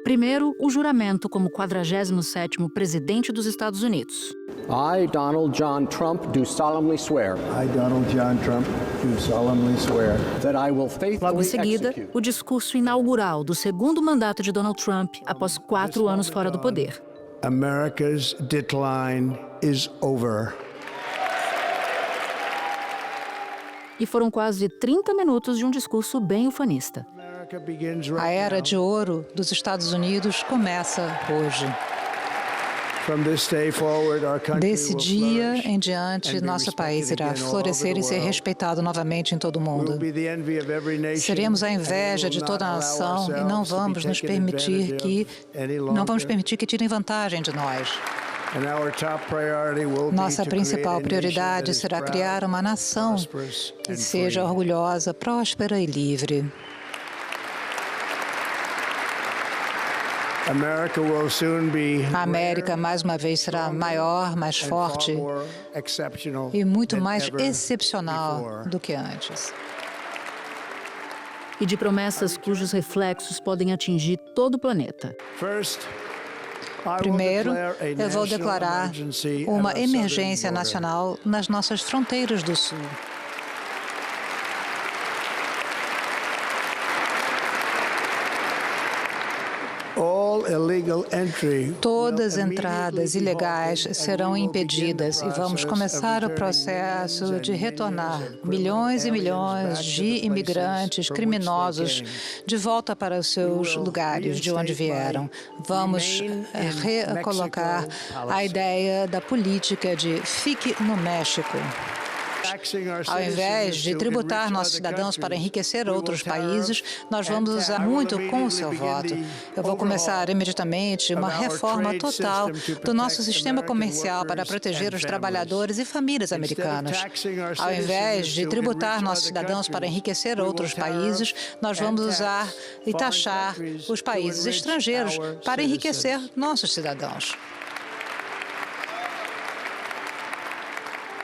Primeiro, o juramento como 47º presidente dos Estados Unidos. I, Donald John Trump, do solemnly swear. I, Donald John Trump, do solemnly swear. That I will faithfully Logo em seguida, execute. o discurso inaugural do segundo mandato de Donald Trump após 4 anos fora do poder. America's decline is over. E foram quase 30 minutos de um discurso bem ufanista. A era de ouro dos Estados Unidos começa hoje. Desse dia em diante, nosso país irá florescer e ser respeitado novamente em todo o mundo. Seremos a inveja de toda a nação e não vamos permitir que tirem vantagem de nós. Nossa principal prioridade será criar uma nação que seja orgulhosa, próspera e livre. A América, mais uma vez, será maior, mais forte e muito mais excepcional do que antes. E de promessas cujos reflexos podem atingir todo o planeta. Primeiro, eu vou declarar uma emergência nacional nas nossas fronteiras do Sul. Todas as entradas ilegais serão impedidas e vamos começar o processo de retornar milhões e milhões de imigrantes criminosos de volta para os seus lugares de onde vieram. Vamos recolocar a ideia da política de fique no México. Ao invés de tributar nossos cidadãos para enriquecer outros países, nós vamos usar muito com o seu voto. Eu vou começar imediatamente uma reforma total do nosso sistema comercial para proteger os trabalhadores e famílias americanos. Ao invés de tributar nossos cidadãos para enriquecer outros países, nós vamos usar e taxar os países estrangeiros para enriquecer nossos cidadãos.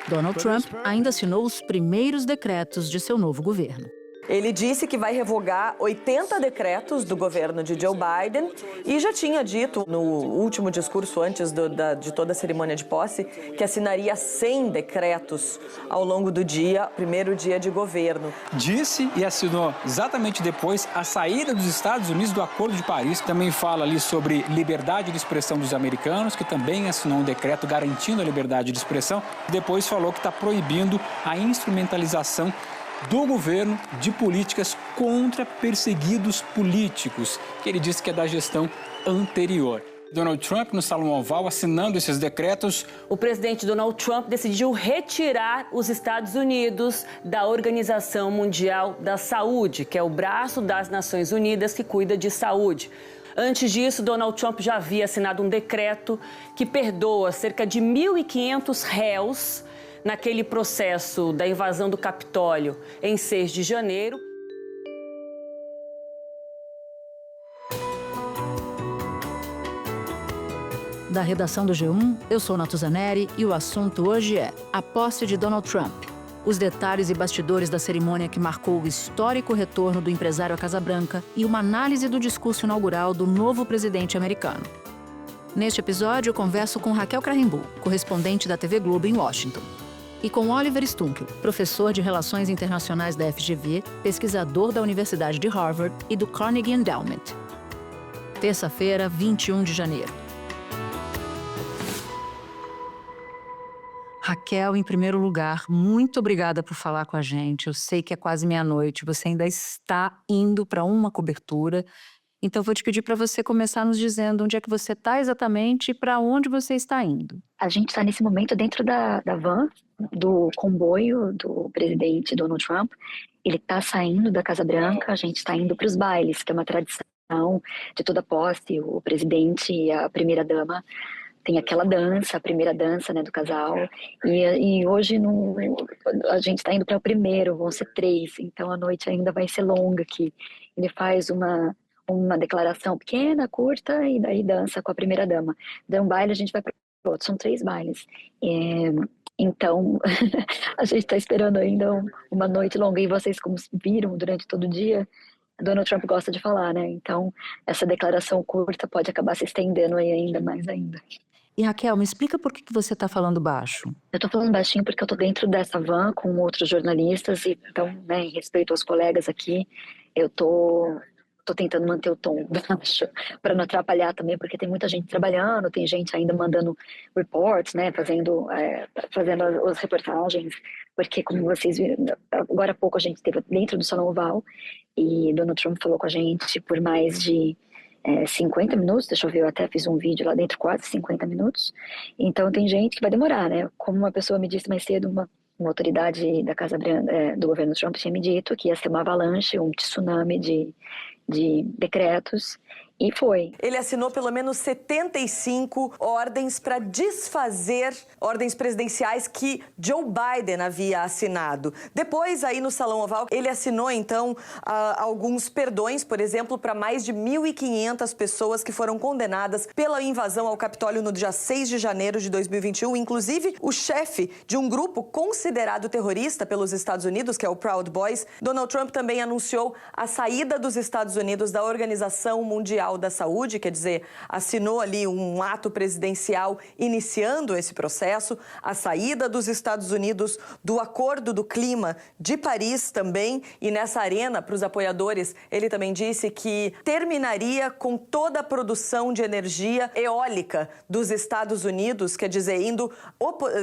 Donald Trump ainda assinou os primeiros decretos de seu novo governo. Ele disse que vai revogar 80 decretos do governo de Joe Biden e já tinha dito no último discurso antes de toda a cerimônia de posse que assinaria 100 decretos ao longo do dia, primeiro dia de governo. Disse e assinou exatamente depois a saída dos Estados Unidos do Acordo de Paris. Também fala ali sobre liberdade de expressão dos americanos, que também assinou um decreto garantindo a liberdade de expressão. Depois falou que está proibindo a instrumentalização do governo de políticas contra perseguidos políticos, que ele disse que é da gestão anterior. Donald Trump, no Salão Oval, assinando esses decretos. O presidente Donald Trump decidiu retirar os Estados Unidos da Organização Mundial da Saúde, que é o braço das Nações Unidas que cuida de saúde. Antes disso, Donald Trump já havia assinado um decreto que perdoa cerca de 1.500 réus naquele processo da invasão do Capitólio em 6 de janeiro. Da redação do G1, eu sou Natuzaneri e o assunto hoje é a posse de Donald Trump. Os detalhes e bastidores da cerimônia que marcou o histórico retorno do empresário à Casa Branca e uma análise do discurso inaugural do novo presidente americano. Neste episódio, eu converso com Raquel Krahenbuhl, correspondente da TV Globo em Washington. E com Oliver Stunkel, professor de Relações Internacionais da FGV, pesquisador da Universidade de Harvard e do Carnegie Endowment. Terça-feira, 21 de janeiro. Raquel, em primeiro lugar, muito obrigada por falar com a gente. Eu sei que é quase meia-noite, você ainda está indo para uma cobertura. Então, vou te pedir para você começar nos dizendo onde é que você está exatamente e para onde você está indo. A gente está nesse momento dentro da van, do comboio do presidente Donald Trump. Ele está saindo da Casa Branca, a gente está indo para os bailes, que é uma tradição de toda posse. O presidente e a primeira-dama tem aquela dança, a primeira dança, né, do casal. E hoje a gente está indo para o primeiro, vão ser 3. Então a noite ainda vai ser longa aqui. Ele faz uma declaração pequena, curta, e daí dança com a primeira-dama. Daí um baile, a gente vai para o outro. São 3 bailes. Então, a gente está esperando ainda uma noite longa. E vocês, como viram durante todo o dia, Donald Trump gosta de falar, né? Então, essa declaração curta pode acabar se estendendo aí ainda mais ainda. E Raquel, me explica por que você está falando baixo. Eu estou falando baixinho porque eu estou dentro dessa van com outros jornalistas e, então, né, em respeito aos colegas aqui, eu tô tentando manter o tom baixo para não atrapalhar também, porque tem muita gente trabalhando, tem gente ainda mandando reports, né, fazendo as reportagens, porque como vocês viram, agora há pouco a gente esteve dentro do Salão Oval e Donald Trump falou com a gente por mais de 50 minutos, deixa eu ver, eu até fiz um vídeo lá dentro, quase 50 minutos, então tem gente que vai demorar, né, como uma pessoa me disse mais cedo, uma autoridade da Casa Branca, do governo Trump tinha me dito que ia ser uma avalanche, um tsunami de decretos, e foi. Ele assinou pelo menos 75 ordens para desfazer ordens presidenciais que Joe Biden havia assinado. Depois, aí no Salão Oval, ele assinou, então, alguns perdões, por exemplo, para mais de 1.500 pessoas que foram condenadas pela invasão ao Capitólio no dia 6 de janeiro de 2021, inclusive o chefe de um grupo considerado terrorista pelos Estados Unidos, que é o Proud Boys. Donald Trump também anunciou a saída dos Estados Unidos da Organização Mundial da Saúde, quer dizer, assinou ali um ato presidencial iniciando esse processo, a saída dos Estados Unidos do Acordo do Clima de Paris também, e nessa arena, para os apoiadores, ele também disse que terminaria com toda a produção de energia eólica dos Estados Unidos, quer dizer, indo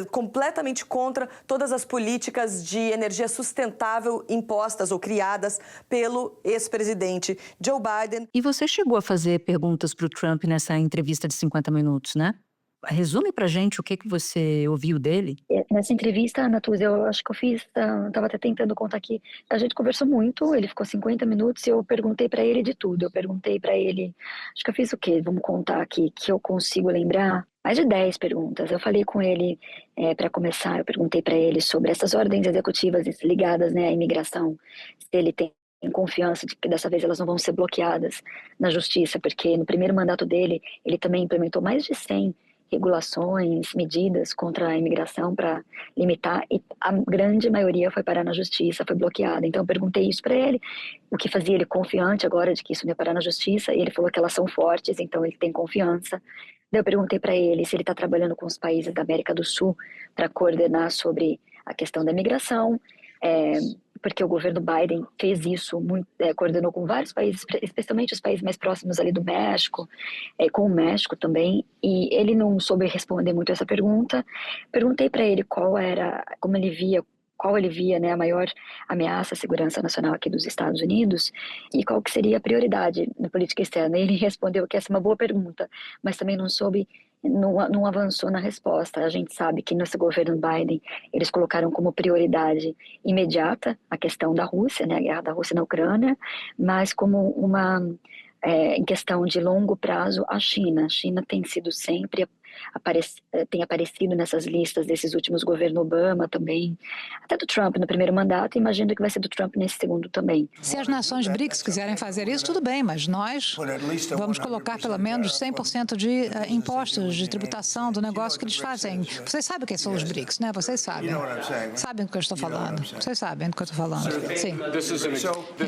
completamente contra todas as políticas de energia sustentável impostas ou criadas pelo ex-presidente Joe Biden. E você chegou a fazer perguntas para o Trump nessa entrevista de 50 minutos, né? Resume pra gente o que você ouviu dele. Nessa entrevista, Natuzzi, eu acho que eu fiz, estava até tentando contar aqui, a gente conversou muito, ele ficou 50 minutos e eu perguntei para ele de tudo. Eu perguntei para ele, acho que eu fiz o quê? Vamos contar aqui, que eu consigo lembrar. Mais de 10 perguntas. Eu falei com ele, para começar, eu perguntei para ele sobre essas ordens executivas ligadas, né, à imigração, se ele tem confiança de que dessa vez elas não vão ser bloqueadas na justiça, porque no primeiro mandato dele, ele também implementou mais de 100 regulações, medidas contra a imigração para limitar, e a grande maioria foi parar na justiça, foi bloqueada. Então eu perguntei isso para ele, o que fazia ele confiante agora de que isso não ia parar na justiça, e ele falou que elas são fortes, então ele tem confiança. Daí eu perguntei para ele se ele está trabalhando com os países da América do Sul para coordenar sobre a questão da imigração, porque o governo Biden fez isso, coordenou com vários países, especialmente os países mais próximos ali do México, com o México também, e ele não soube responder muito essa pergunta. Perguntei para ele qual ele via, né, a maior ameaça à segurança nacional aqui dos Estados Unidos e qual que seria a prioridade na política externa. Ele respondeu que essa é uma boa pergunta, mas também não avançou na resposta. A gente sabe que nesse governo Biden eles colocaram como prioridade imediata a questão da Rússia, né, a guerra da Rússia na Ucrânia, mas como em questão de longo prazo, a China. A China tem sido sempre tem aparecido nessas listas desses últimos governos Obama também, até do Trump no primeiro mandato, e imagino que vai ser do Trump nesse segundo também. Se as nações BRICS quiserem fazer isso, tudo bem, mas nós vamos colocar pelo menos 100% de impostos, de tributação do negócio que eles fazem. Vocês sabem quem são os BRICS, né? Vocês sabem. Sabem do que eu estou falando. Vocês sabem do que eu estou falando. Sim.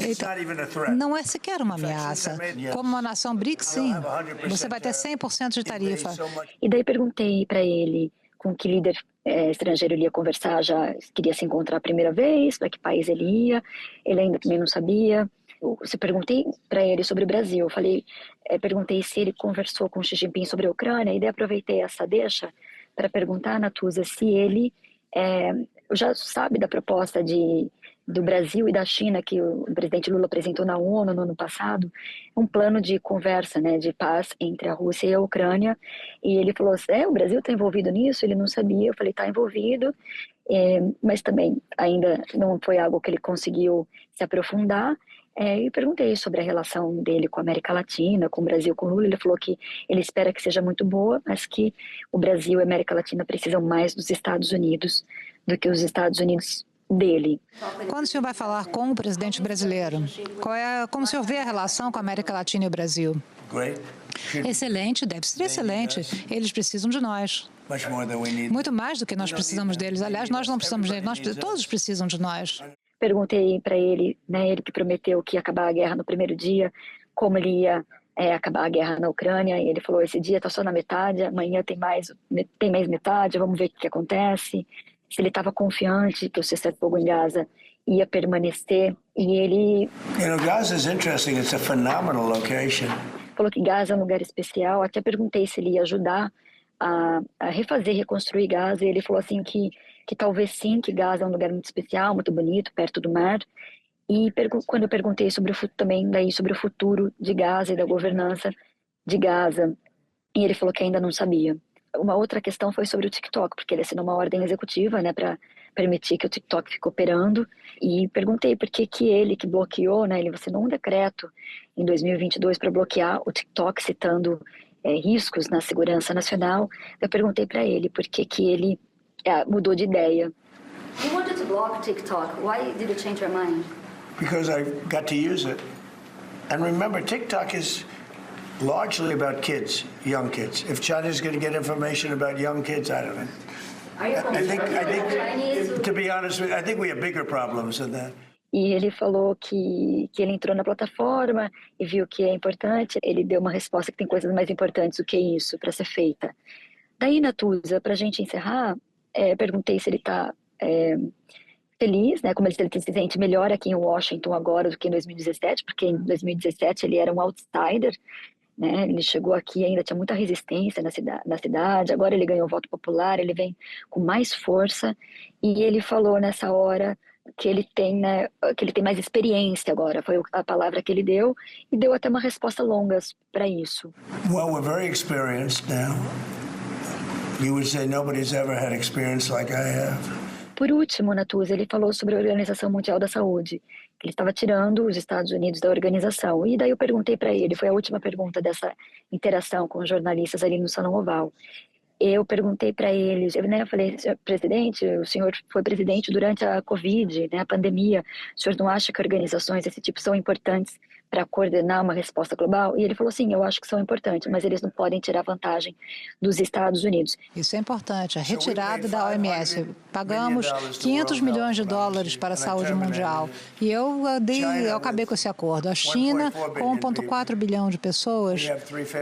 Então, não é sequer uma ameaça. Como uma nação BRICS, sim. Você vai ter 100% de tarifa. E daí perguntei para ele com que líder estrangeiro ele ia conversar, já queria se encontrar a primeira vez, para que país ele ia, ele ainda também não sabia. Eu perguntei para ele sobre o Brasil, perguntei se ele conversou com Xi Jinping sobre a Ucrânia, e daí aproveitei essa deixa para perguntar a Natuzzi se ele já sabe da proposta do Brasil e da China que o presidente Lula apresentou na ONU no ano passado, um plano de conversa, né, de paz entre a Rússia e a Ucrânia, e ele falou assim, o Brasil está envolvido nisso? Ele não sabia. Eu falei, está envolvido, mas também ainda não foi algo que ele conseguiu se aprofundar. E perguntei sobre a relação dele com a América Latina, com o Brasil, com o Lula. Ele falou que ele espera que seja muito boa, mas que o Brasil e a América Latina precisam mais dos Estados Unidos do que os Estados Unidos dele. Quando o senhor vai falar com o presidente brasileiro, como o senhor vê a relação com a América Latina e o Brasil? Excelente, deve ser excelente. Eles precisam de nós. Muito mais do que nós precisamos deles. Aliás, nós não precisamos deles, todos precisam de nós. Perguntei para ele, né, ele que prometeu que ia acabar a guerra no primeiro dia, como ele ia acabar a guerra na Ucrânia, e ele falou, esse dia está só na metade, amanhã tem mais metade, vamos ver o que acontece. Se ele estava confiante que o cessar-fogo em Gaza ia permanecer, e ele... Gaza is interesting, it's a phenomenal location. Falou que Gaza é um lugar especial, até perguntei se ele ia ajudar a refazer, reconstruir Gaza, e ele falou assim que talvez sim, que Gaza é um lugar muito especial, muito bonito, perto do mar. E quando eu perguntei sobre o futuro de Gaza e da governança de Gaza, e ele falou que ainda não sabia. Uma outra questão foi sobre o TikTok, porque ele assinou uma ordem executiva, né, para permitir que o TikTok fique operando, e perguntei por que ele que bloqueou, né, ele assinou um decreto em 2022 para bloquear o TikTok, citando riscos na segurança nacional. Eu perguntei para ele por que ele mudou de ideia. You wanted to block TikTok. Why did you change your mind? Because I got to use it. And remember, TikTok is largely about kids, young kids. If China's going to get information about young kids, I don't know. Are you I think, to be honest with you, I think we have bigger problems than that. E ele falou que ele entrou na plataforma e viu que é importante. Ele deu uma resposta que tem coisas mais importantes do que isso para ser feita. Daí, Natuza, para a gente encerrar, perguntei se ele está feliz, né? Como ele se sente melhor aqui em Washington agora do que em 2017, porque em 2017 ele era um outsider, né? Ele chegou aqui e ainda tinha muita resistência na cidade, agora ele ganhou voto popular, ele vem com mais força, e ele falou nessa hora que ele tem, né, que ele tem mais experiência agora, foi a palavra que ele deu, e deu até uma resposta longa para isso. Well, we're very experienced now. You would say nobody's ever had experience like I have. Por último, Natuza, ele falou sobre a Organização Mundial da Saúde, que ele estava tirando os Estados Unidos da organização. E daí eu perguntei para ele, foi a última pergunta dessa interação com os jornalistas ali no Salão Oval. Eu perguntei para ele, né, eu falei, presidente, o senhor foi presidente durante a Covid, né, a pandemia, o senhor não acha que organizações desse tipo são importantes para coordenar uma resposta global? E ele falou, sim, eu acho que são importantes, mas eles não podem tirar vantagem dos Estados Unidos. Isso é importante, a retirada da OMS. Pagamos 500 milhões de dólares para a saúde mundial. E eu acabei com esse acordo. A China, com 1,4 bilhão de pessoas,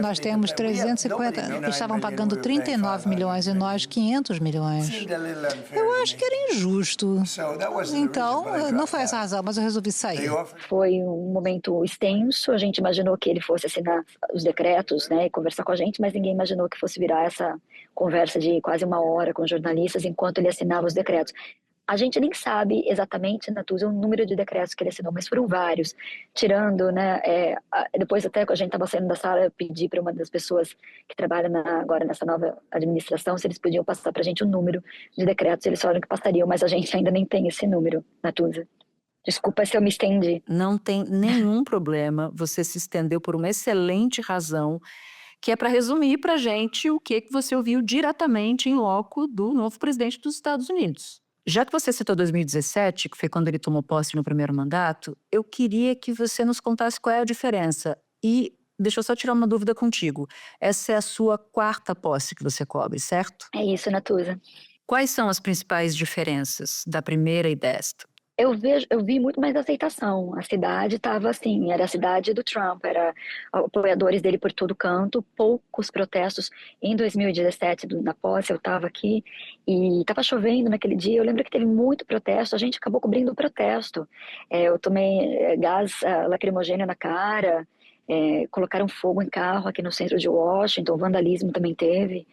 nós temos 350, eles estavam pagando 39 milhões e nós 500 milhões. Eu acho que era injusto. Então, não foi essa a razão, mas eu resolvi sair. Foi um momento extenso, a gente imaginou que ele fosse assinar os decretos, né, e conversar com a gente, mas ninguém imaginou que fosse virar essa conversa de quase 1 hora com jornalistas enquanto ele assinava os decretos. A gente nem sabe exatamente, Natuza, o número de decretos que ele assinou, mas foram vários, tirando, né, depois até que a gente estava saindo da sala, eu pedi para uma das pessoas que trabalha agora nessa nova administração se eles podiam passar para a gente o número de decretos, eles falaram que passariam, mas a gente ainda nem tem esse número, Natuza. Desculpa se eu me estendi. Não tem nenhum problema, você se estendeu por uma excelente razão, que é para resumir para a gente o que você ouviu diretamente em loco do novo presidente dos Estados Unidos. Já que você citou 2017, que foi quando ele tomou posse no primeiro mandato, eu queria que você nos contasse qual é a diferença. E deixa eu só tirar uma dúvida contigo. Essa é a sua 4ª posse que você cobre, certo? É isso, Natuza. Quais são as principais diferenças da primeira e desta? Eu vi muito mais aceitação. A cidade estava assim, era a cidade do Trump, era apoiadores dele por todo canto, poucos protestos. Em 2017, na posse, eu estava aqui e estava chovendo naquele dia. Eu lembro que teve muito protesto, a gente acabou cobrindo o protesto. Eu tomei gás lacrimogêneo na cara, colocaram fogo em carro aqui no centro de Washington, vandalismo também teve.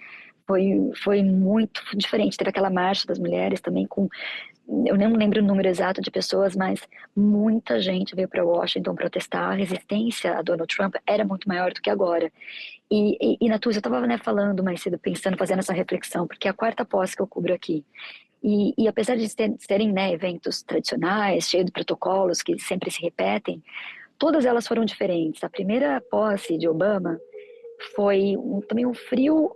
Foi muito diferente. Teve aquela marcha das mulheres também eu não lembro o número exato de pessoas, mas muita gente veio para Washington protestar. A resistência a Donald Trump era muito maior do que agora. E Natuza, eu estava, né, falando mais cedo, fazendo essa reflexão, porque é a 4ª posse que eu cubro aqui. E apesar de serem, né, eventos tradicionais, cheios de protocolos que sempre se repetem, todas elas foram diferentes. A primeira posse de Obama foi também um frio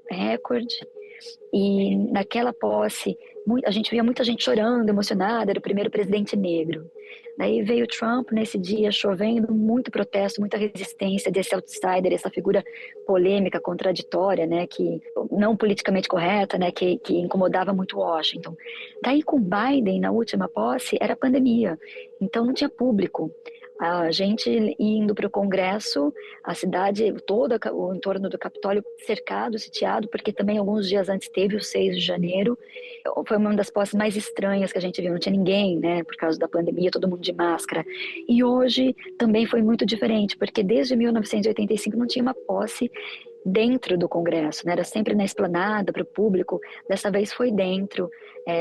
recorde, E naquela posse, a gente via muita gente chorando, emocionada, era o primeiro presidente negro. Daí veio Trump nesse dia, chovendo, muito protesto, muita resistência desse outsider, essa figura polêmica, contraditória, né, que não politicamente correta, né, que incomodava muito Washington. Daí com Biden, na última posse, era pandemia, então não tinha público. A gente indo para o Congresso, a cidade, todo o entorno do Capitólio cercado, sitiado, porque também alguns dias antes teve o 6 de janeiro. Foi uma das posses mais estranhas que a gente viu, não tinha ninguém, né, por causa da pandemia, todo mundo de máscara. E hoje também foi muito diferente, porque desde 1985 não tinha uma posse dentro do Congresso, né? Era sempre na esplanada para o público. Dessa vez foi dentro,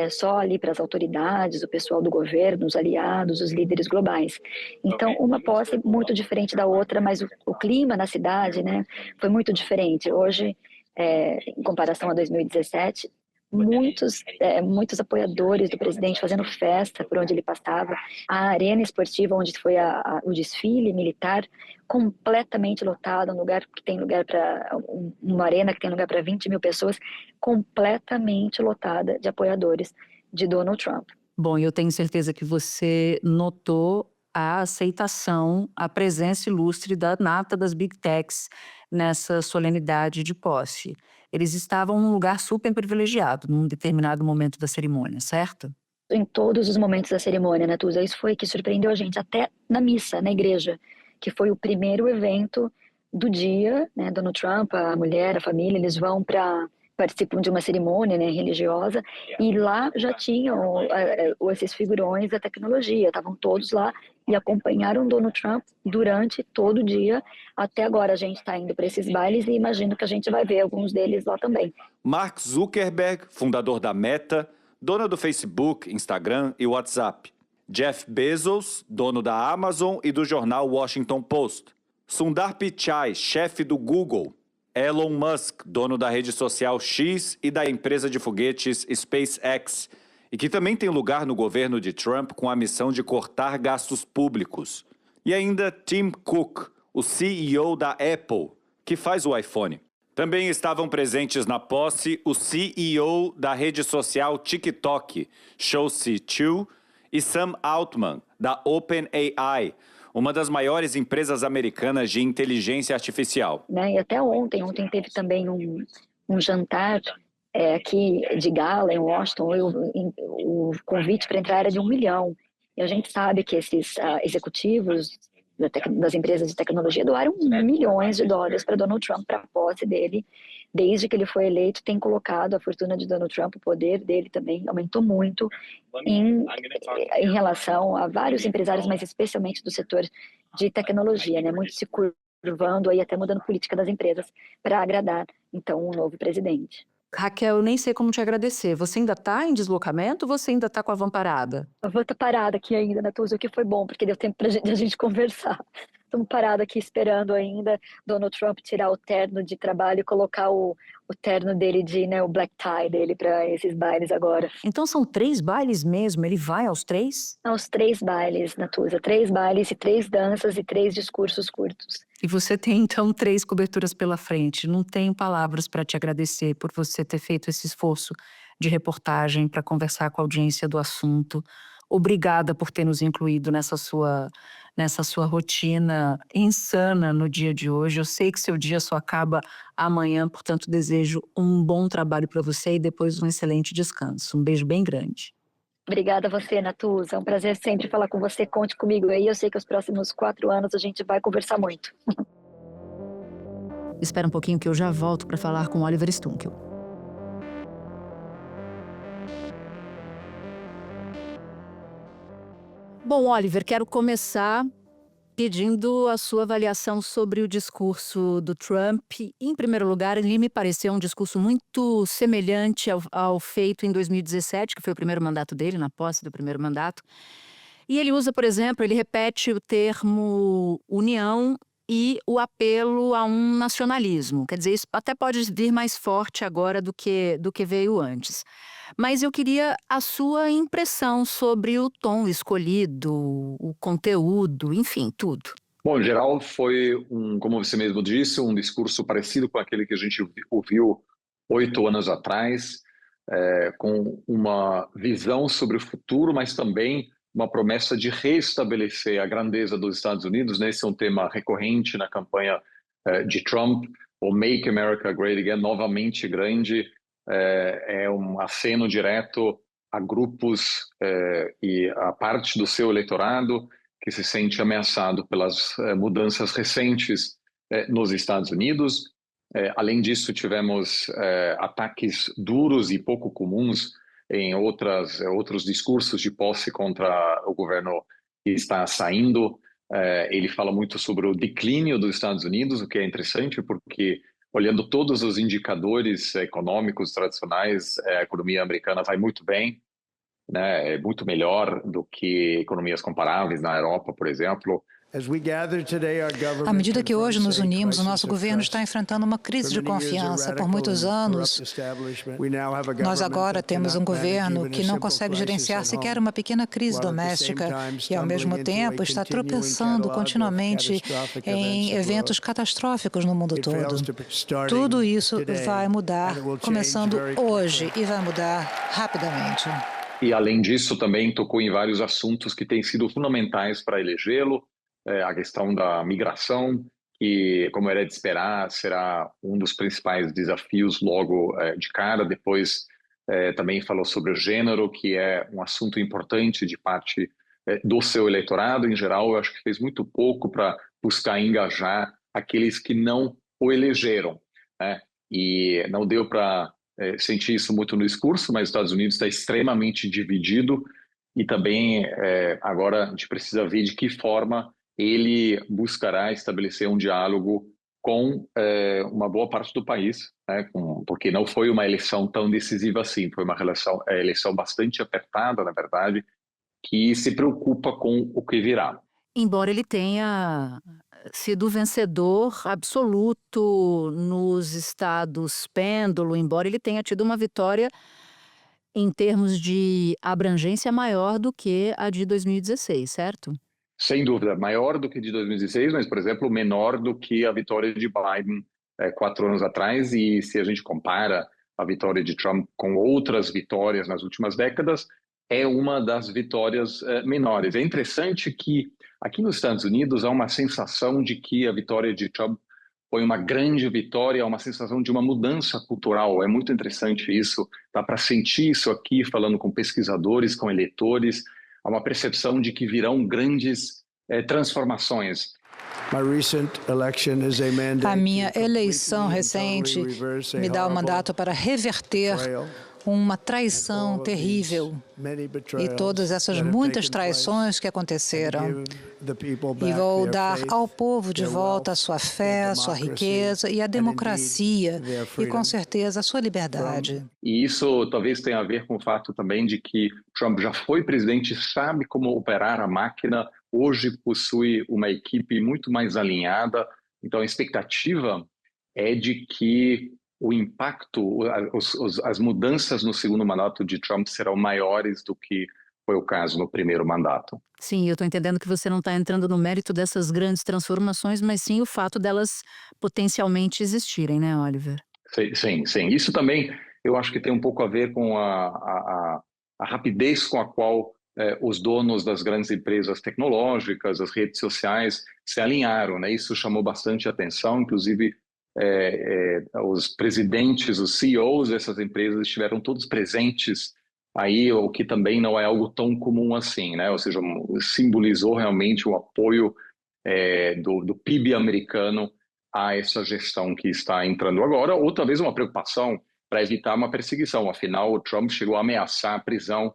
só ali para as autoridades, o pessoal do governo, os aliados, os líderes globais. Então, uma posse muito diferente da outra, mas o clima na cidade, né, foi muito diferente. Hoje, em comparação a 2017, muitos apoiadores do presidente fazendo festa por onde ele passava, a arena esportiva onde foi o desfile militar completamente lotada, uma arena que tem lugar para 20 mil pessoas, completamente lotada de apoiadores de Donald Trump. Bom, eu tenho certeza que você notou a aceitação, a presença ilustre da nata das Big Techs nessa solenidade de posse. Eles estavam num lugar super privilegiado, num determinado momento da cerimônia, certo? Em todos os momentos da cerimônia, Natuza, isso foi que surpreendeu a gente, até na missa, na igreja, que foi o primeiro evento do dia, né? Donald Trump, a mulher, a família, eles vão participam de uma cerimônia, né, religiosa, e lá já tinham esses figurões da tecnologia, estavam todos lá e acompanharam Donald Trump durante todo o dia. Até agora a gente está indo para esses bailes e imagino que a gente vai ver alguns deles lá também. Mark Zuckerberg, fundador da Meta, dono do Facebook, Instagram e WhatsApp. Jeff Bezos, dono da Amazon e do jornal Washington Post. Sundar Pichai, chefe do Google. Elon Musk, dono da rede social X e da empresa de foguetes SpaceX, e que também tem lugar no governo de Trump com a missão de cortar gastos públicos. E ainda Tim Cook, o CEO da Apple, que faz o iPhone. Também estavam presentes na posse o CEO da rede social TikTok, Shou-Zi Chew, e Sam Altman, da OpenAI, uma das maiores empresas americanas de inteligência artificial. Né? E até ontem teve também um jantar aqui de gala em Washington, o convite para entrar era de 1 milhão. E a gente sabe que esses executivos das empresas de tecnologia doaram milhões de dólares para Donald Trump, para a posse dele. Desde que ele foi eleito, tem colocado a fortuna de Donald Trump, o poder dele também aumentou muito em relação a vários empresários, mas especialmente do setor de tecnologia, né? Muito se curvando aí, até mudando política das empresas para agradar, então, um novo presidente. Raquel, eu nem sei como te agradecer. Você ainda está em deslocamento ou você ainda está com a van parada? A van está parada aqui ainda, Natuza, o que foi bom, porque deu tempo para a gente conversar. Estamos parados aqui esperando ainda Donald Trump tirar o terno de trabalho e colocar o terno dele o black tie dele para esses bailes agora. Então são 3 bailes mesmo? Ele vai aos 3? Aos 3 bailes, Natuza. 3 bailes e 3 danças e 3 discursos curtos. E você tem então 3 coberturas pela frente. Não tenho palavras para te agradecer por você ter feito esse esforço de reportagem para conversar com a audiência do assunto. Obrigada por ter nos incluído nessa sua rotina insana no dia de hoje. Eu sei que seu dia só acaba amanhã, portanto desejo um bom trabalho para você e depois um excelente descanso. Um beijo bem grande. Obrigada a você, Natuza. É um prazer sempre falar com você. Conte comigo aí. Eu sei que os próximos 4 anos a gente vai conversar muito. Espera um pouquinho que eu já volto para falar com Oliver Stunkel. Bom, Oliver, quero começar pedindo a sua avaliação sobre o discurso do Trump. Em primeiro lugar, ele me pareceu um discurso muito semelhante ao feito em 2017, que foi o primeiro mandato dele, na posse do primeiro mandato. E ele usa, por exemplo, ele repete o termo união e o apelo a um nacionalismo. Quer dizer, isso até pode vir mais forte agora do que veio antes. Mas eu queria a sua impressão sobre o tom escolhido, o conteúdo, enfim, tudo. Bom, em geral foi, como você mesmo disse, um discurso parecido com aquele que a gente ouviu 8 anos atrás, com uma visão sobre o futuro, mas também uma promessa de restabelecer a grandeza dos Estados Unidos, né? Esse é um tema recorrente na campanha de Trump, o Make America Great Again, novamente grande, é um aceno direto a grupos e a parte do seu eleitorado que se sente ameaçado pelas mudanças recentes nos Estados Unidos. Além disso, tivemos ataques duros e pouco comuns em outros discursos de posse contra o governo que está saindo. Ele fala muito sobre o declínio dos Estados Unidos, o que é interessante porque, olhando todos os indicadores econômicos tradicionais, a economia americana vai muito bem, né? É muito melhor do que economias comparáveis na Europa, por exemplo. À medida que hoje nos unimos, o nosso governo está enfrentando uma crise de confiança. Por muitos anos, nós agora temos um governo que não consegue gerenciar sequer uma pequena crise doméstica e, ao mesmo tempo, está tropeçando continuamente em eventos catastróficos no mundo todo. Tudo isso vai mudar, começando hoje, e vai mudar rapidamente. E, além disso, também tocou em vários assuntos que têm sido fundamentais para elegê-lo. A questão da migração, que, como era de esperar, será um dos principais desafios logo de cara. Depois, também falou sobre o gênero, que é um assunto importante de parte do seu eleitorado. Em geral, eu acho que fez muito pouco para buscar engajar aqueles que não o elegeram, né? E não deu para sentir isso muito no discurso, mas os Estados Unidos está extremamente dividido e também agora a gente precisa ver de que forma ele buscará estabelecer um diálogo com uma boa parte do país, né? Porque não foi uma eleição tão decisiva assim, foi uma eleição bastante apertada, na verdade, que se preocupa com o que virá. Embora ele tenha sido o vencedor absoluto nos estados pêndulo, embora ele tenha tido uma vitória em termos de abrangência maior do que a de 2016, certo? Sem dúvida, maior do que de 2016, mas, por exemplo, menor do que a vitória de Biden 4 anos atrás. E se a gente compara a vitória de Trump com outras vitórias nas últimas décadas, é uma das vitórias menores. É interessante que aqui nos Estados Unidos há uma sensação de que a vitória de Trump foi uma grande vitória, uma sensação de uma mudança cultural. É muito interessante isso, dá para sentir isso aqui, falando com pesquisadores, com eleitores. Há uma percepção de que virão grandes transformações. A minha eleição recente me dá o mandato para reverter uma traição terrível e todas essas muitas traições que aconteceram. E vou dar ao povo de volta a sua fé, a sua riqueza e a democracia e, com certeza, a sua liberdade. E isso talvez tenha a ver com o fato também de que Trump já foi presidente, sabe como operar a máquina, hoje possui uma equipe muito mais alinhada. Então, a expectativa é de que o impacto, as mudanças no segundo mandato de Trump serão maiores do que foi o caso no primeiro mandato. Sim, eu estou entendendo que você não está entrando no mérito dessas grandes transformações, mas sim o fato delas potencialmente existirem, né, Oliver? Sim. Isso também eu acho que tem um pouco a ver com a rapidez com a qual os donos das grandes empresas tecnológicas, as redes sociais, se alinharam, né? Isso chamou bastante atenção, inclusive os presidentes, os CEOs dessas empresas estiveram todos presentes aí, o que também não é algo tão comum assim, né? Ou seja, simbolizou realmente o apoio do PIB americano a essa gestão que está entrando agora, ou talvez uma preocupação para evitar uma perseguição. Afinal, o Trump chegou a ameaçar a prisão,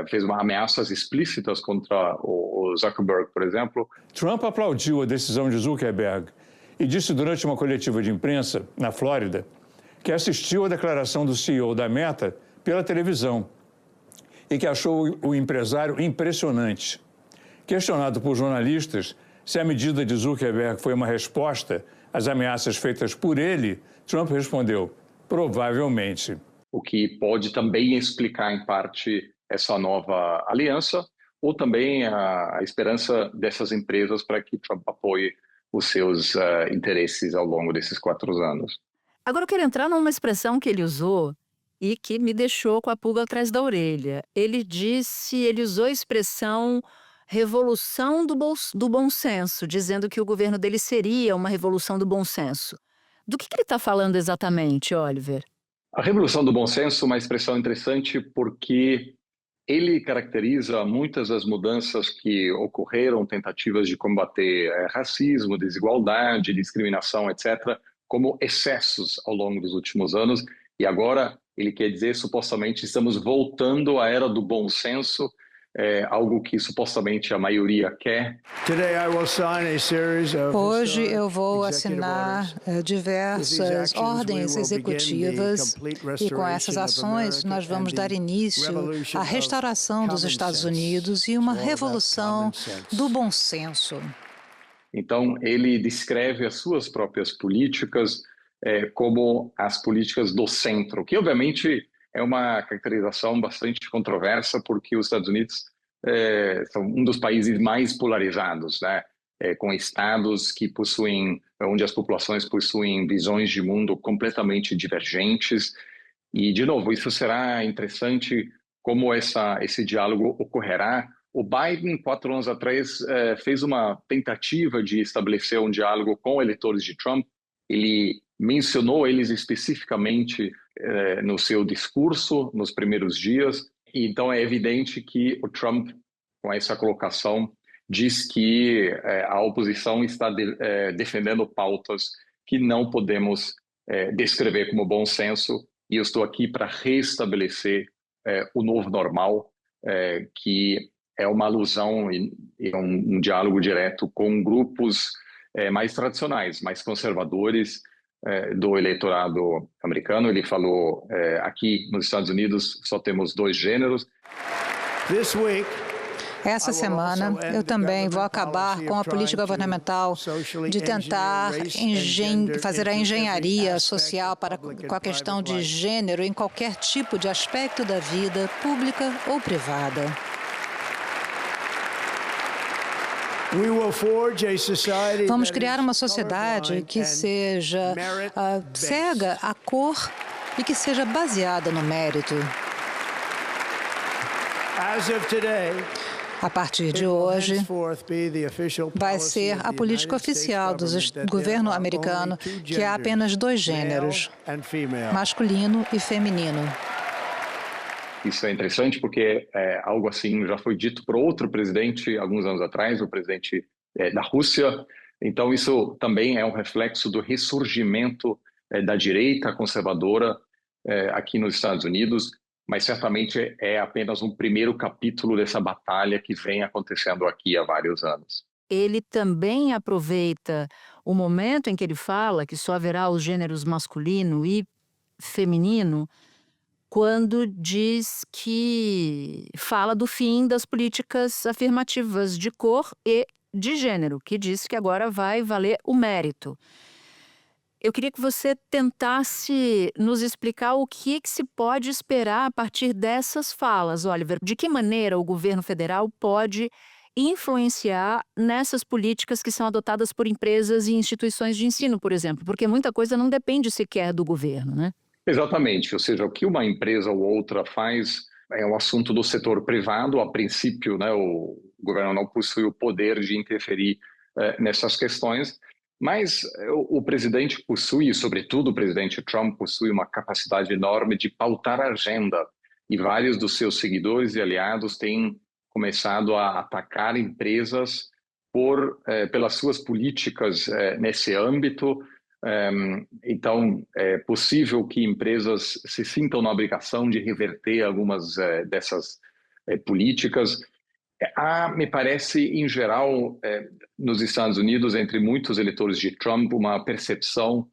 fez ameaças explícitas contra o Zuckerberg, por exemplo. Trump aplaudiu a decisão de Zuckerberg e disse durante uma coletiva de imprensa na Flórida que assistiu à declaração do CEO da Meta pela televisão e que achou o empresário impressionante. Questionado por jornalistas se a medida de Zuckerberg foi uma resposta às ameaças feitas por ele, Trump respondeu: provavelmente. O que pode também explicar, em parte, essa nova aliança, ou também a esperança dessas empresas para que Trump apoie os seus interesses ao longo desses 4 anos. Agora eu quero entrar numa expressão que ele usou e que me deixou com a pulga atrás da orelha. Ele usou a expressão revolução do bom senso, dizendo que o governo dele seria uma revolução do bom senso. Do que ele está falando exatamente, Oliver? A revolução do bom senso é uma expressão interessante porque ele caracteriza muitas das mudanças que ocorreram, tentativas de combater racismo, desigualdade, discriminação, etc., como excessos ao longo dos últimos anos. E agora ele quer dizer, supostamente, estamos voltando à era do bom senso, algo que supostamente a maioria quer. Hoje eu vou assinar diversas ordens executivas e com essas ações nós vamos dar início à restauração dos Estados Unidos e uma revolução do bom senso. Então, ele descreve as suas próprias políticas como as políticas do centro, que obviamente é uma caracterização bastante controversa, porque os Estados Unidos são um dos países mais polarizados, né? Com estados que onde as populações possuem visões de mundo completamente divergentes. E, de novo, isso será interessante como esse diálogo ocorrerá. O Biden, 4 anos atrás, fez uma tentativa de estabelecer um diálogo com eleitores de Trump. Ele mencionou eles especificamente no seu discurso nos primeiros dias. E então é evidente que o Trump, com essa colocação, diz que a oposição está defendendo pautas que não podemos descrever como bom senso. E eu estou aqui para restabelecer o novo normal, que é uma alusão e um diálogo direto com grupos mais tradicionais, mais conservadores do eleitorado americano. Ele falou, aqui nos Estados Unidos só temos 2 gêneros. Essa semana, eu também vou acabar com a política governamental de tentar fazer a engenharia social com a questão de gênero em qualquer tipo de aspecto da vida, pública ou privada. Vamos criar uma sociedade que seja cega à cor e que seja baseada no mérito. A partir de hoje, vai ser a política oficial do governo americano que há apenas 2 gêneros, masculino e feminino. Isso é interessante porque algo assim já foi dito por outro presidente alguns anos atrás, o presidente da Rússia. Então isso também é um reflexo do ressurgimento da direita conservadora aqui nos Estados Unidos, mas certamente é apenas um primeiro capítulo dessa batalha que vem acontecendo aqui há vários anos. Ele também aproveita o momento em que ele fala que só haverá os gêneros masculino e feminino, quando diz que fala do fim das políticas afirmativas de cor e de gênero, que diz que agora vai valer o mérito. Eu queria que você tentasse nos explicar o que se pode esperar a partir dessas falas, Oliver. De que maneira o governo federal pode influenciar nessas políticas que são adotadas por empresas e instituições de ensino, por exemplo? Porque muita coisa não depende sequer do governo, né? Exatamente, ou seja, o que uma empresa ou outra faz é um assunto do setor privado. A princípio, né, o governo não possui o poder de interferir nessas questões, mas o presidente possui, sobretudo o presidente Trump, possui uma capacidade enorme de pautar a agenda, e vários dos seus seguidores e aliados têm começado a atacar empresas pelas suas políticas nesse âmbito. Então, é possível que empresas se sintam na obrigação de reverter algumas dessas políticas. Há, me parece, em geral, nos Estados Unidos, entre muitos eleitores de Trump, uma percepção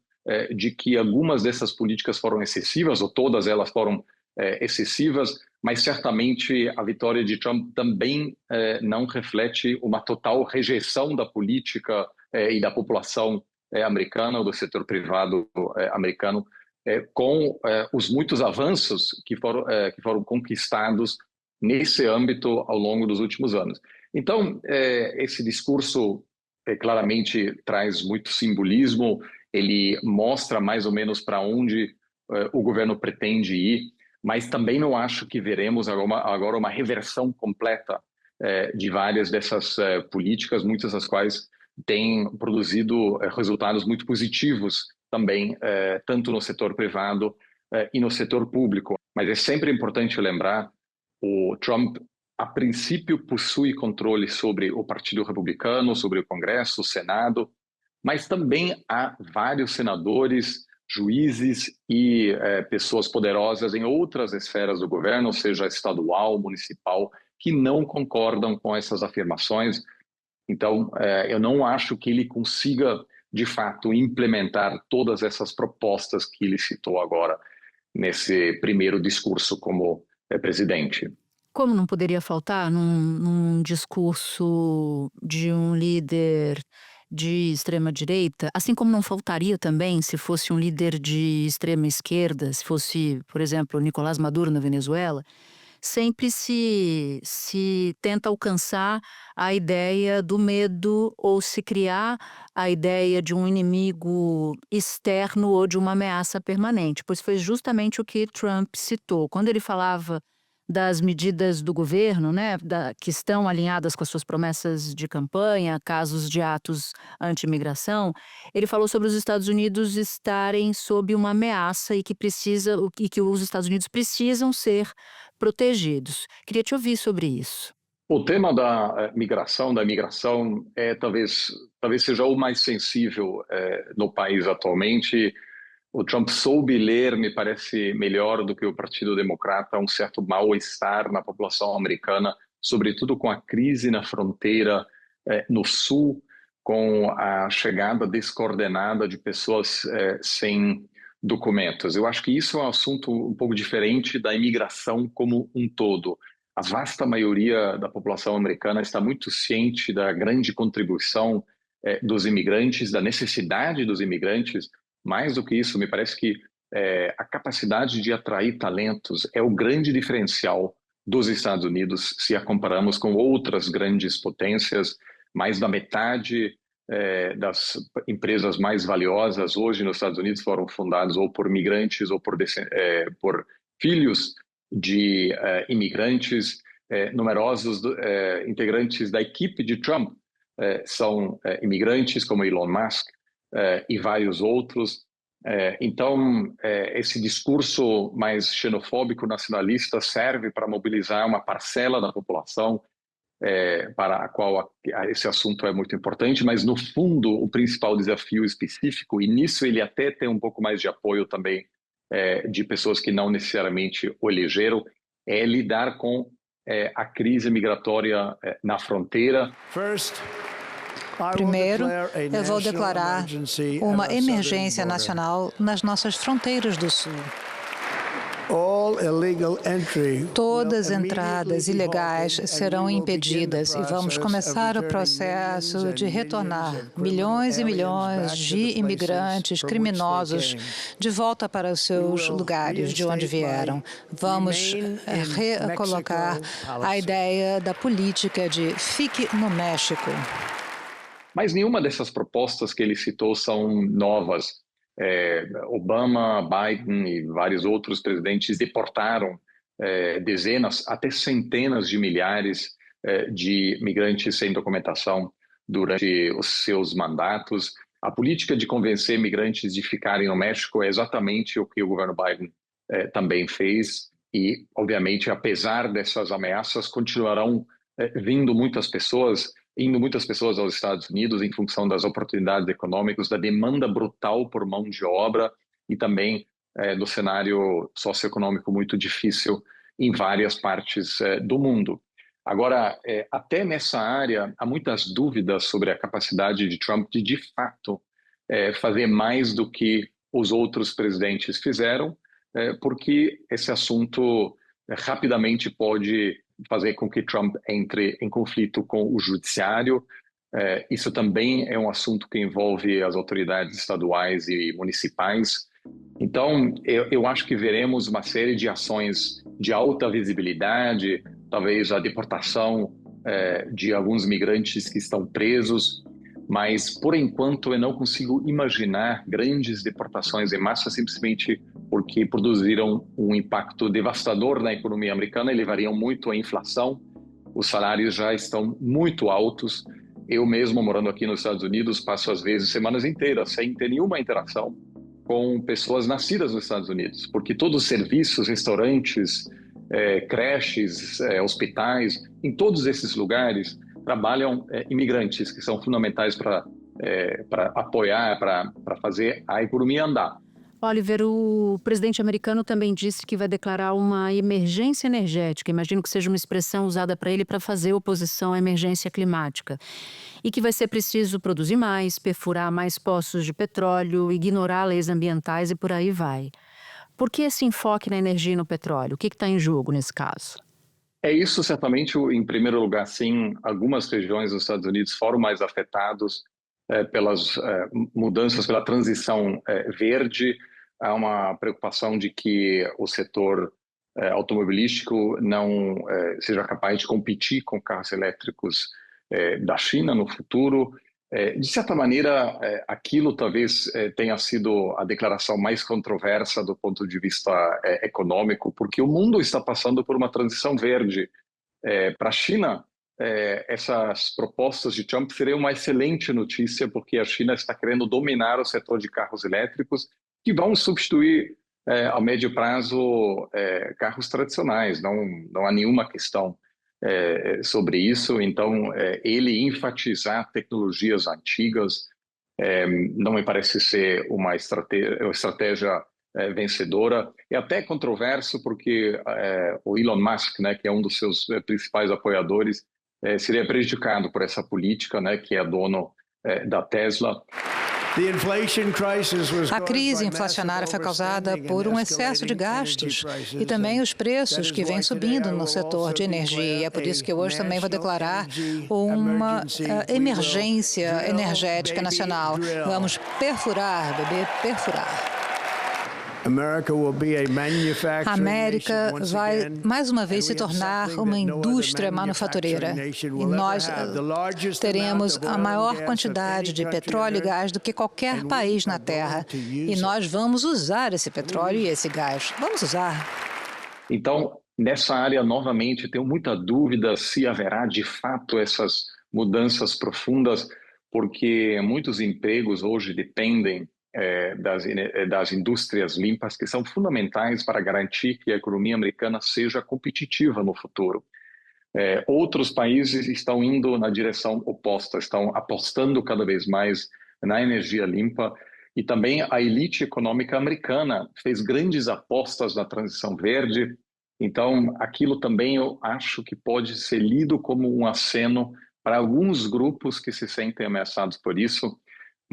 de que algumas dessas políticas foram excessivas, ou todas elas foram excessivas, mas certamente a vitória de Trump também não reflete uma total rejeição da política e da população americana, ou do setor privado americano, com os muitos avanços que foram conquistados nesse âmbito ao longo dos últimos anos. Então, esse discurso claramente traz muito simbolismo ele mostra mais ou menos para onde o governo pretende ir, mas também não acho que veremos agora uma reversão completa de várias dessas políticas, muitas das quais têm produzido resultados muito positivos também, tanto no setor privado e no setor público. Mas é sempre importante lembrar, o Trump, a princípio, possui controle sobre o Partido Republicano, sobre o Congresso, o Senado, mas também há vários senadores, juízes e pessoas poderosas em outras esferas do governo, seja estadual, municipal, que não concordam com essas afirmações. Então, eu não acho que ele consiga, de fato, implementar todas essas propostas que ele citou agora nesse primeiro discurso como presidente. Como não poderia faltar num discurso de um líder de extrema-direita, assim como não faltaria também se fosse um líder de extrema-esquerda, se fosse, por exemplo, Nicolás Maduro na Venezuela, sempre se tenta alcançar a ideia do medo ou se criar a ideia de um inimigo externo ou de uma ameaça permanente, pois foi justamente o que Trump citou. Quando ele falava das medidas do governo, né, que estão alinhadas com as suas promessas de campanha, casos de atos anti-imigração, ele falou sobre os Estados Unidos estarem sob uma ameaça e que os Estados Unidos precisam ser protegidos. Queria te ouvir sobre isso. O tema da imigração talvez seja o mais sensível no país atualmente. O Trump soube ler, me parece melhor do que o Partido Democrata, um certo mal-estar na população americana, sobretudo com a crise na fronteira no sul, com a chegada descoordenada de pessoas sem documentos. Eu acho que isso é um assunto um pouco diferente da imigração como um todo. A vasta maioria da população americana está muito ciente da grande contribuição dos imigrantes, da necessidade dos imigrantes. Mais do que isso, me parece que a capacidade de atrair talentos é o grande diferencial dos Estados Unidos se a comparamos com outras grandes potências. Mais da metade das empresas mais valiosas hoje nos Estados Unidos foram fundadas ou por migrantes ou por filhos de imigrantes. Numerosos integrantes da equipe de Trump são imigrantes, como Elon Musk, e vários outros. Então, esse discurso mais xenofóbico nacionalista serve para mobilizar uma parcela da população para a qual esse assunto é muito importante, mas no fundo o principal desafio específico, e nisso ele até tem um pouco mais de apoio também de pessoas que não necessariamente o elegeram, é lidar com a crise migratória na fronteira. Primeiro, eu vou declarar uma emergência nacional nas nossas fronteiras do sul. Todas as entradas ilegais serão impedidas e vamos começar o processo de retornar milhões e milhões de imigrantes criminosos de volta para os seus lugares de onde vieram. Vamos recolocar a ideia da política de fique no México. Mas nenhuma dessas propostas que ele citou são novas. Obama, Biden e vários outros presidentes deportaram dezenas, até centenas de milhares de migrantes sem documentação durante os seus mandatos. A política de convencer migrantes de ficarem no México é exatamente o que o governo Biden também fez e, obviamente, apesar dessas ameaças, continuarão indo muitas pessoas aos Estados Unidos em função das oportunidades econômicas, da demanda brutal por mão de obra e também do cenário socioeconômico muito difícil em várias partes do mundo. Agora, até nessa área, há muitas dúvidas sobre a capacidade de Trump de fato, fazer mais do que os outros presidentes fizeram, porque esse assunto rapidamente pode fazer com que Trump entre em conflito com o judiciário. Isso também é um assunto que envolve as autoridades estaduais e municipais. Então, eu acho que veremos uma série de ações de alta visibilidade, talvez a deportação de alguns migrantes que estão presos, mas, por enquanto, eu não consigo imaginar grandes deportações em massa simplesmente porque produziram um impacto devastador na economia americana e levariam muito à inflação. Os salários já estão muito altos. Eu mesmo, morando aqui nos Estados Unidos, passo às vezes semanas inteiras sem ter nenhuma interação com pessoas nascidas nos Estados Unidos, porque todos os serviços, restaurantes, creches, hospitais, em todos esses lugares trabalham imigrantes que são fundamentais para apoiar, para fazer a economia andar. Oliver, o presidente americano também disse que vai declarar uma emergência energética. Imagino que seja uma expressão usada para ele para fazer oposição à emergência climática. E que vai ser preciso produzir mais, perfurar mais poços de petróleo, ignorar leis ambientais e por aí vai. Por que esse enfoque na energia e no petróleo? O que está em jogo nesse caso? É isso, certamente, em primeiro lugar, sim. Algumas regiões dos Estados Unidos foram mais afetadas pelas mudanças, pela transição verde. Há uma preocupação de que o setor automobilístico não seja capaz de competir com carros elétricos da China no futuro. De certa maneira, aquilo talvez tenha sido a declaração mais controversa do ponto de vista econômico, porque o mundo está passando por uma transição verde. Para a China, essas propostas de Trump seriam uma excelente notícia, porque a China está querendo dominar o setor de carros elétricos, que vão substituir, ao médio prazo, carros tradicionais. Não há nenhuma questão sobre isso. Então, ele enfatizar tecnologias antigas não me parece ser uma estratégia vencedora. É até controverso porque o Elon Musk, né, que é um dos seus principais apoiadores, seria prejudicado por essa política, né, que é dono da Tesla. A crise inflacionária foi causada por um excesso de gastos e também os preços que vêm subindo no setor de energia. E é por isso que hoje também vou declarar uma emergência energética nacional. Vamos perfurar, bebê, perfurar. A América vai, mais uma vez, se tornar uma indústria manufatureira. E nós teremos a maior quantidade de petróleo e gás do que qualquer país na Terra. E nós vamos usar esse petróleo e esse gás. Vamos usar. Então, nessa área, novamente, tenho muita dúvida se haverá, de fato, essas mudanças profundas, porque muitos empregos hoje dependem das indústrias limpas, que são fundamentais para garantir que a economia americana seja competitiva no futuro. Outros países estão indo na direção oposta, estão apostando cada vez mais na energia limpa, e também a elite econômica americana fez grandes apostas na transição verde. Então, aquilo também eu acho que pode ser lido como um aceno para alguns grupos que se sentem ameaçados por isso.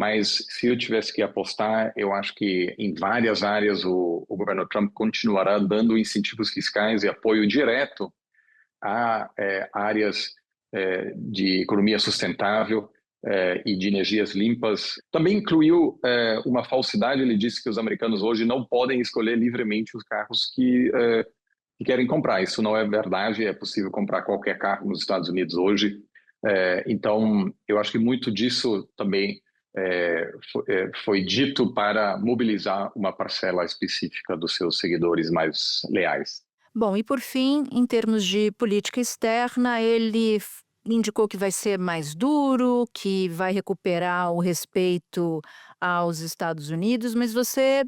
Mas se eu tivesse que apostar, eu acho que em várias áreas o governo Trump continuará dando incentivos fiscais e apoio direto a áreas de economia sustentável e de energias limpas. Também incluiu uma falsidade. Ele disse que os americanos hoje não podem escolher livremente os carros que querem comprar. Isso não é verdade. É possível comprar qualquer carro nos Estados Unidos hoje. Então, eu acho que muito disso também foi dito para mobilizar uma parcela específica dos seus seguidores mais leais. Bom, e por fim, em termos de política externa, ele indicou que vai ser mais duro, que vai recuperar o respeito aos Estados Unidos, mas você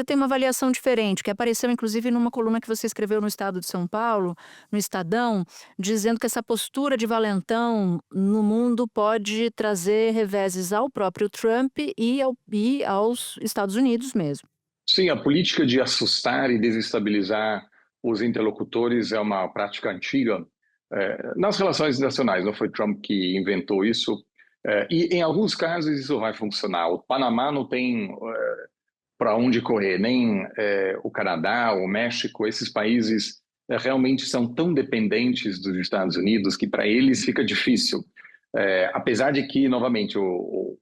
tem uma avaliação diferente, que apareceu inclusive numa coluna que você escreveu no Estado de São Paulo, no Estadão, dizendo que essa postura de valentão no mundo pode trazer reveses ao próprio Trump e aos Estados Unidos mesmo. Sim, a política de assustar e desestabilizar os interlocutores é uma prática antiga nas relações internacionais. Não foi Trump que inventou isso. E em alguns casos isso vai funcionar. O Panamá não tem para onde correr, nem o Canadá, o México. Esses países realmente são tão dependentes dos Estados Unidos que para eles fica difícil. Apesar de que, novamente, o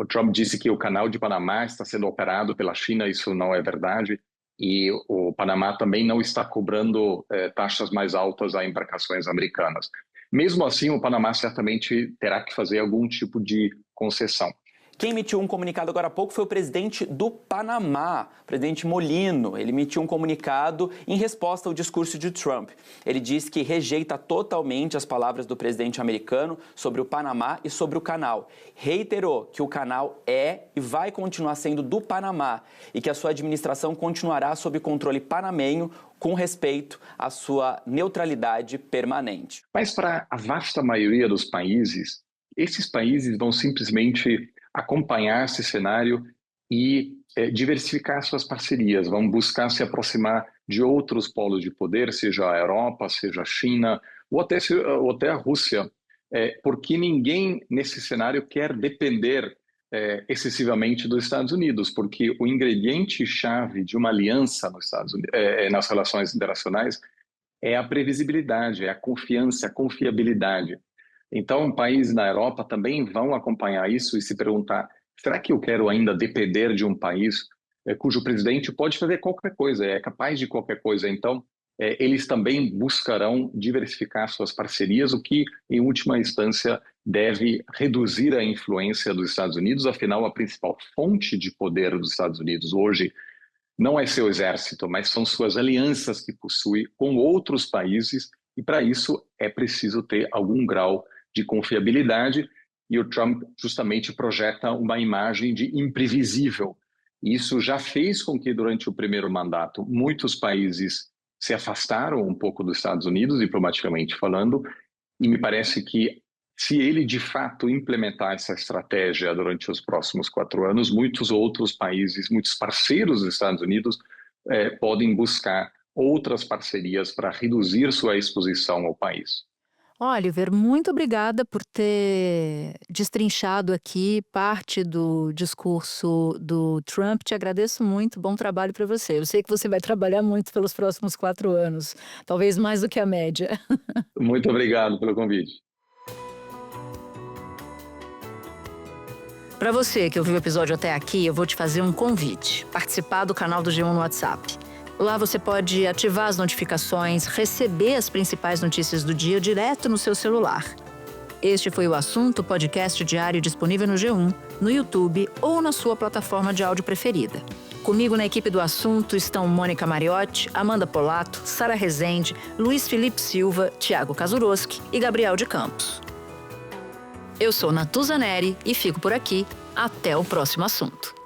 Trump disse que o canal de Panamá está sendo operado pela China, isso não é verdade. E o Panamá também não está cobrando taxas mais altas a embarcações americanas. Mesmo assim, o Panamá certamente terá que fazer algum tipo de concessão. Quem emitiu um comunicado agora há pouco foi o presidente do Panamá, o presidente Molino. Ele emitiu um comunicado em resposta ao discurso de Trump. Ele disse que rejeita totalmente as palavras do presidente americano sobre o Panamá e sobre o canal. Reiterou que o canal é e vai continuar sendo do Panamá e que a sua administração continuará sob controle panamenho com respeito à sua neutralidade permanente. Mas para a vasta maioria dos países, esses países vão simplesmente acompanhar esse cenário e diversificar suas parcerias, vão buscar se aproximar de outros polos de poder, seja a Europa, seja a China ou até a Rússia, porque ninguém nesse cenário quer depender excessivamente dos Estados Unidos, porque o ingrediente-chave de uma aliança nos Estados Unidos, nas relações internacionais é a previsibilidade, é a confiança, a confiabilidade. Então, países na Europa também vão acompanhar isso e se perguntar, será que eu quero ainda depender de um país cujo presidente pode fazer qualquer coisa, é capaz de qualquer coisa? Então, eles também buscarão diversificar suas parcerias, o que, em última instância, deve reduzir a influência dos Estados Unidos. Afinal, a principal fonte de poder dos Estados Unidos hoje não é seu exército, mas são suas alianças que possui com outros países, e para isso é preciso ter algum grau de confiabilidade, e o Trump justamente projeta uma imagem de imprevisível. Isso já fez com que, durante o primeiro mandato, muitos países se afastaram um pouco dos Estados Unidos, diplomaticamente falando, e me parece que, se ele de fato implementar essa estratégia durante os próximos 4 anos, muitos outros países, muitos parceiros dos Estados Unidos podem buscar outras parcerias para reduzir sua exposição ao país. Oliver, muito obrigada por ter destrinchado aqui parte do discurso do Trump. Te agradeço muito, bom trabalho para você. Eu sei que você vai trabalhar muito pelos próximos 4 anos, talvez mais do que a média. Muito obrigado pelo convite. Para você que ouviu o episódio até aqui, eu vou te fazer um convite. Participar do canal do G1 no WhatsApp. Lá você pode ativar as notificações, receber as principais notícias do dia direto no seu celular. Este foi o Assunto, podcast diário disponível no G1, no YouTube ou na sua plataforma de áudio preferida. Comigo na equipe do Assunto estão Mônica Mariotti, Amanda Polato, Sara Rezende, Luiz Felipe Silva, Thiago Kazuroski e Gabriel de Campos. Eu sou Natuza Neri e fico por aqui. Até o próximo assunto.